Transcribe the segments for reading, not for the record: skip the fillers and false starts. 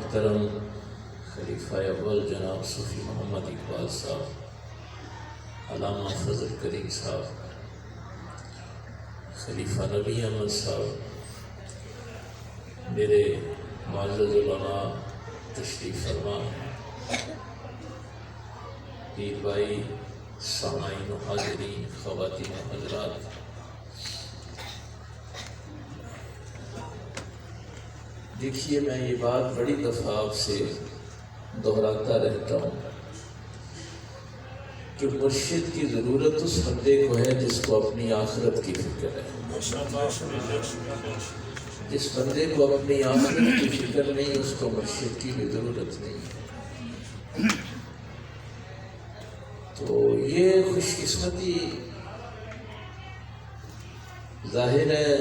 محترم خلیفہ اول جناب صوفی محمد اقبال صاحب، علامہ فضل کریم صاحب، خلیفہ نبی احمد صاحب، میرے معزز علماء تشریف فرما، پیر بھائی، سامعین و حاضرین، خواتین و حضرات، دیکھیے میں یہ بات بڑی دفعہ آپ سے دہراتا رہتا ہوں کہ مرشد کی ضرورت اس بندے کو ہے جس کو اپنی آخرت کی فکر ہے۔ جس بندے کو اپنی آخرت کی فکر نہیں اس کو مرشد کی بھی ضرورت نہیں ہے۔ تو یہ خوش قسمتی ظاہر ہے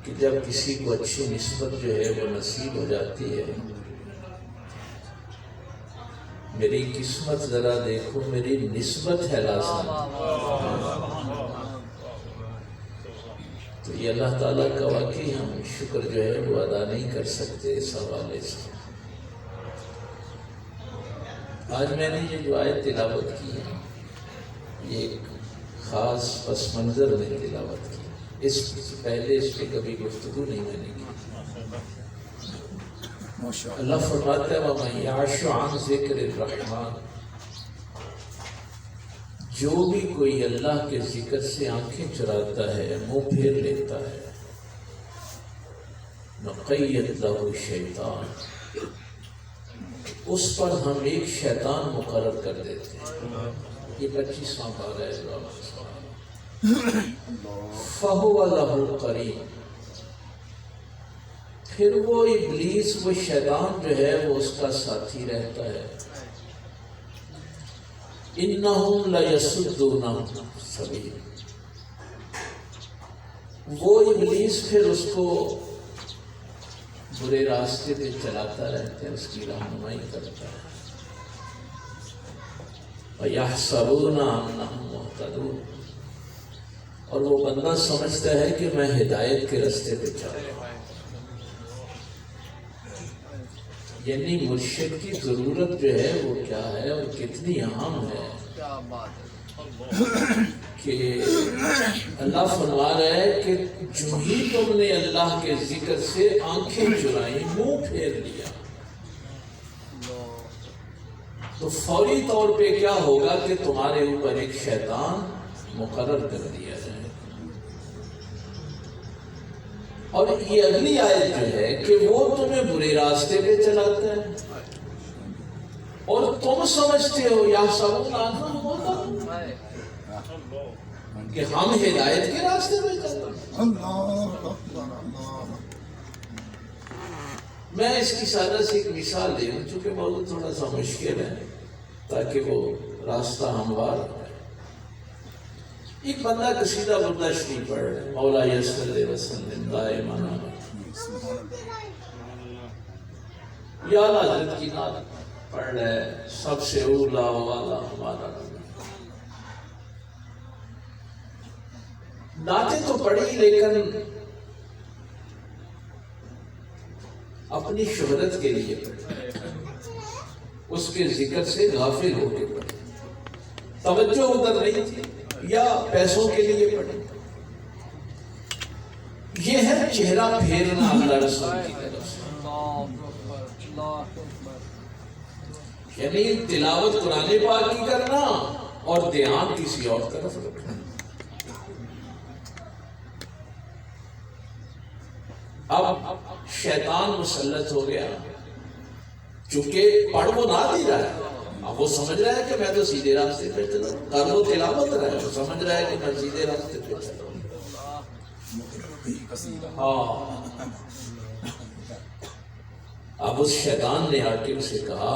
کہ جب کسی کو اچھی نسبت جو ہے وہ نصیب ہو جاتی ہے۔ میری قسمت ذرا دیکھو، میری نسبت ہے لازم، تو یہ اللہ تعالیٰ کا واقعی ہم شکر جو ہے وہ ادا نہیں کر سکتے اس حوالے سے۔ آج میں نے یہ جو آیت تلاوت کی ہے یہ ایک خاص پس منظر میں تلاوت کی، اس سے پہلے اس پہ کبھی گفتگو نہیں میں نے کی۔ اللہ فرماتا ہے وَمَن يَعْشُ عَنْ ذِكْرِ الرَّحْمَنِ، جو بھی کوئی اللہ کے ذکر سے آنکھیں چراتا ہے، منہ پھیر لیتا ہے، نُقَيِّضْ لَهُ شَيْطَانٌ، اس پر ہم ایک شیطان مقرر کر دیتے ہیں۔ یہ 25واں پارہ ہے فَهُوَ لَهُ قَرِينٌ، پھر وہ ابلیس، وہ شیطان جو ہے وہ اس کا ساتھی رہتا ہے۔ اِنَّهُمْ لَيَصُدُّونَهُمْ سَبِيلًا، وہ ابلیس پھر اس کو برے راستے پہ چلاتا رہتا ہے، اس کی رہنمائی کرتا ہے۔ وَيَحْسَبُونَ أَنَّهُمْ مُهْتَدُونَ، اور وہ بندہ سمجھتا ہے کہ میں ہدایت کے راستے پہ چل رہا ہوں۔ یعنی مرشد کی ضرورت جو ہے وہ کیا ہے اور کتنی اہم ہے کہ اللہ فرما رہا ہے کہ جو ہی تم نے اللہ کے ذکر سے آنکھیں چرائیں، منہ پھیر لیا، تو فوری طور پہ کیا ہوگا کہ تمہارے اوپر ایک شیطان مقرر کر دیا جائے۔ اور یہ اگلی آیت جو ہے کہ وہ تمہیں برے راستے پہ چلاتا ہے اور تم سمجھتے ہو یا سبون کہ ہم ہدایت کے راستے پہ چلتے ہیں۔ میں اس کی سادہ سی ایک مثال دے دوں چونکہ موضوع تھوڑا سا مشکل ہے تاکہ وہ راستہ ہموار ہو۔ ایک بندہ قصیدہ بردہ شریف پڑھ رہا ہے، مولا یصلی وسلم دائما یا اعلیٰ حضرت کی نعت پڑھ رہا ہے، سب سے اولا والا ہمارا نبی۔ نعتیں تو پڑھی لیکن اپنی شہرت کے لیے پڑھی، اس کے ذکر سے غافل ہو کے پڑھی، توجہ ادھر نہیں تھی، یا پیسوں کے لیے پڑھیں۔ یہ ہے چہرہ پھیرنا اللہ رسول کی طرف سے، یعنی تلاوت قرآن پاک کی کرنا اور دھیان کسی اور طرف رکھنا۔ اب شیطان مسلط ہو گیا، چونکہ پڑھ وہ نہ دے رہا ہے، اب وہ سمجھ رہا ہے کہ میں تو سیدھے راستے پہ چلا ہوں، کر وہ تلاوت رہا ہے، وہ سمجھ رہا ہے کہ میں سیدھے راستے پہ چلا ہوں۔ اب اس شیطان نے آ کے اسے کہا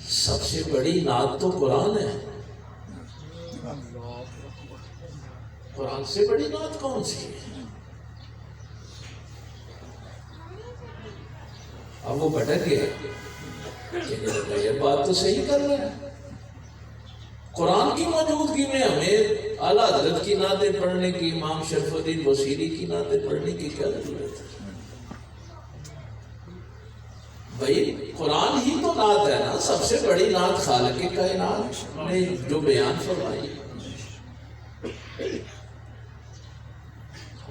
سب سے بڑی نعت تو قرآن ہے، قرآن سے بڑی نعت کون سی ہے؟ اب وہ بھٹک گیا، یہ بات تو صحیح کر رہا ہے، قرآن کی موجودگی میں ہمیں اعلیٰ حضرت کی نعتیں پڑھنے کی، امام شرف الدین بصیری کی نعتیں پڑھنے کی کیا ضرورت ہے؟ بھائی قرآن ہی تو نعت ہے نا، سب سے بڑی نعت خالق کائنات نے جو بیان فرمائی.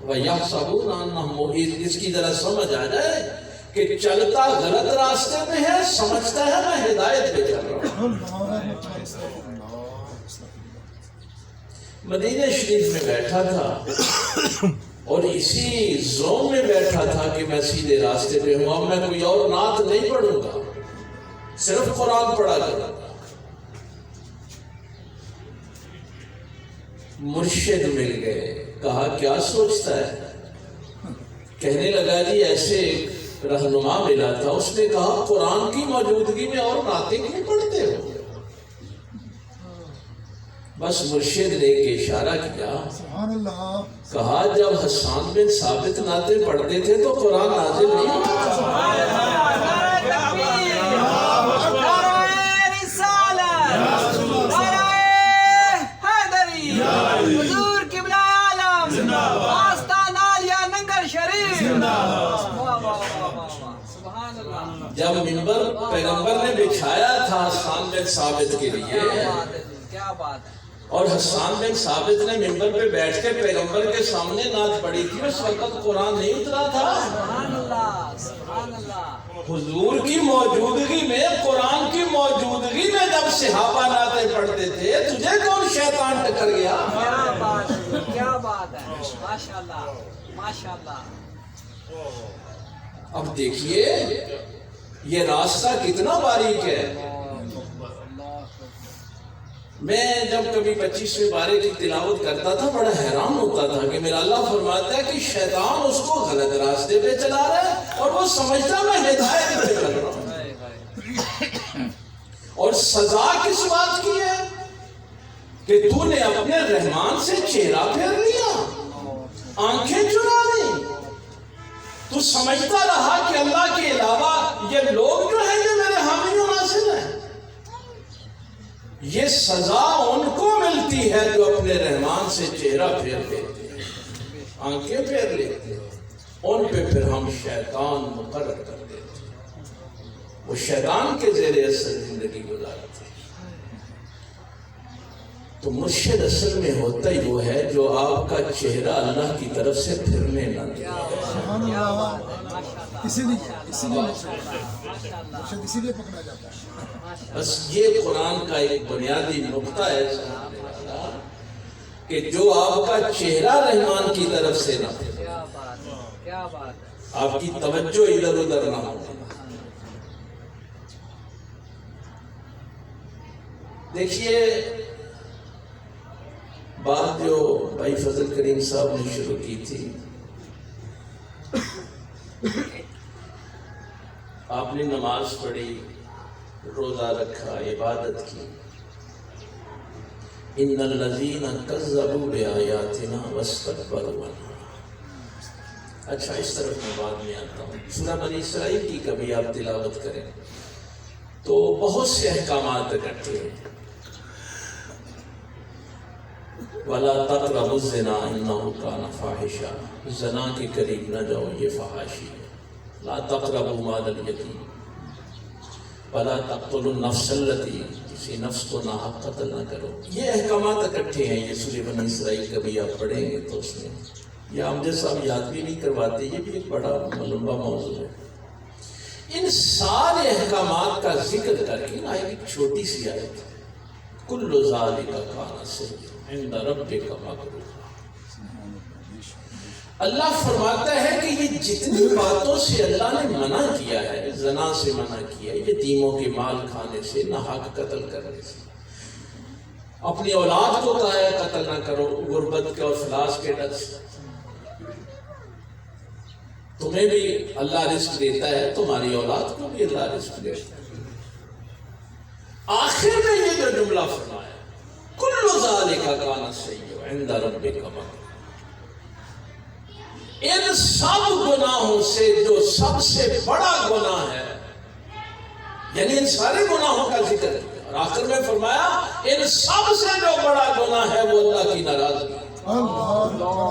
وَيَحْسَبُونَ أَنَّهُمْ مُهْتَدُونَ، اس کی ذرا سمجھ آ جائے کہ چلتا غلط راستے میں ہے، سمجھتا ہے میں ہدایت پہ چل رہا ہوں. مدینہ شریف میں بیٹھا تھا اور اسی زوم میں بیٹھا تھا کہ میں سیدھے راستے پہ ہوں. اب میں کوئی اور نعت نہیں پڑھوں گا، صرف قرآن پڑھا کروں گا. مرشد مل گئے، کہا کیا سوچتا ہے؟ کہنے لگا جی ایسے رہنما ملا تھا، اس نے کہا قرآن کی موجودگی میں اور نعتیں کیوں پڑھتے ہو؟ بس مرشد نے ایک اشارہ کیا، کہا جب حسان بن ثابت نعتیں پڑھتے تھے تو قرآن نازل نہیں ہوتا. جب منبر پیغمبر نے بچھایا تھا حسان بن ثابت کے لیے، کیا بات ہے، اور حسان بن ثابت نے منبر پہ بیٹھ کے پیغمبر کے سامنے نعت پڑھی تھی، اس وقت قرآن نہیں اترا تھا. سبحان اللہ، سبحان اللہ. حضور کی موجودگی میں، قرآن کی موجودگی میں جب صحابہ نعتیں پڑھتے تھے، تجھے کون شیطان ٹکر گیا؟ کیا بات ہے، کیا بات ہے، ماشاءاللہ ماشاءاللہ. اب دیکھیے یہ راستہ کتنا باریک ہے. میں جب کبھی 25ویں پارے کی تلاوت کرتا تھا بڑا حیران ہوتا تھا کہ میرا اللہ فرماتا ہے کہ شیطان اس کو غلط راستے پہ چلا رہا ہے اور وہ سمجھتا میں ہدایت پہ چل رہا ہوں. اور سزا کس بات کی ہے کہ تو نے اپنے رحمان سے چہرہ پھیر لیا، آنکھیں چرا لی. تو سمجھتا رہا کہ اللہ کے علاوہ یہ لوگ جو ہیں یہ میرے حامی و ناصر ہیں. یہ سزا ان کو ملتی ہے جو اپنے رحمان سے چہرہ پھیر لیتے ہیں، آنکھیں پھیر لیتے ہیں. ان پہ پھر ہم شیطان مقرر کر دیتے ہیں، وہ شیطان کے زیر اثر زندگی گزارتے ہیں. تو مرشد اصل میں ہوتا ہی وہ ہے جو آپ کا چہرہ اللہ کی طرف سے پھرنے نہ دے. اسی لیے پکڑا جاتا ہے. بس یہ قرآن کا ایک بنیادی نقطہ ہے کہ جو آپ کا چہرہ رحمان کی طرف سے نہ دے، کیا بات ہے. آپ کی توجہ ادھر ادھر نہ ہو. دیکھیے بات جو بھائی فضل کریم صاحب نے شروع کی تھی، آپ نے نماز پڑھی، روزہ رکھا، عبادت کی. ان الذین کذبوا بآیاتنا واستکبروا عنہا. اچھا اس طرف میں بعد میں آتا ہوں. سورہ بنی اسرائیل کی کبھی آپ تلاوت کریں تو بہت سے احکامات اکٹھے ہیں. وَلَا تَقْرَبُوا الزِّنَا إِنَّهُ كَانَ فَاحِشًا. زنا کے قریب نہ جاؤ، یہ فحاشی ہے. لا تقربوا مال الیتیم ولا تقتلوا النفس التي، کسی نفس کو ناحق قتل نہ کرو. یہ احکامات اکٹھے ہیں. یہ سورہ بنی اسرائیل کبھی آپ پڑھیں گے تو اس میں یہ امجد صاحب یاد بھی نہیں کرواتے، یہ بھی ایک بڑا لمبا موضوع ہے. ان سارے احکامات کا ذکر کر کے ایک چھوٹی سی آیت، کل ذالک کان سیئا عند ربک مکروہا. اللہ فرماتا ہے کہ یہ جتنی باتوں سے اللہ نے منع کیا ہے، زنا سے منع کیا ہے، یتیموں کے مال کھانے سے، ناحق قتل کرنے سے، اپنی اولاد کو کہا ہے قتل نہ کرو، غربت کے اور افلاس کے ڈر سے. تمہیں بھی اللہ رزق دیتا ہے، تمہاری اولاد کو بھی اللہ رزق دیتا ہے. آخر میں یہ جو جملہ فرمایا کل ذالک کان سیئا عند ربک مکروہا، ان سب گناہوں سے جو سب سے بڑا گناہ ہے، یعنی ان سارے گناہوں کا ذکر کیا اور آخر میں فرمایا ان سب سے جو بڑا گناہ ہے وہ اللہ کی ناراضگی. اللہ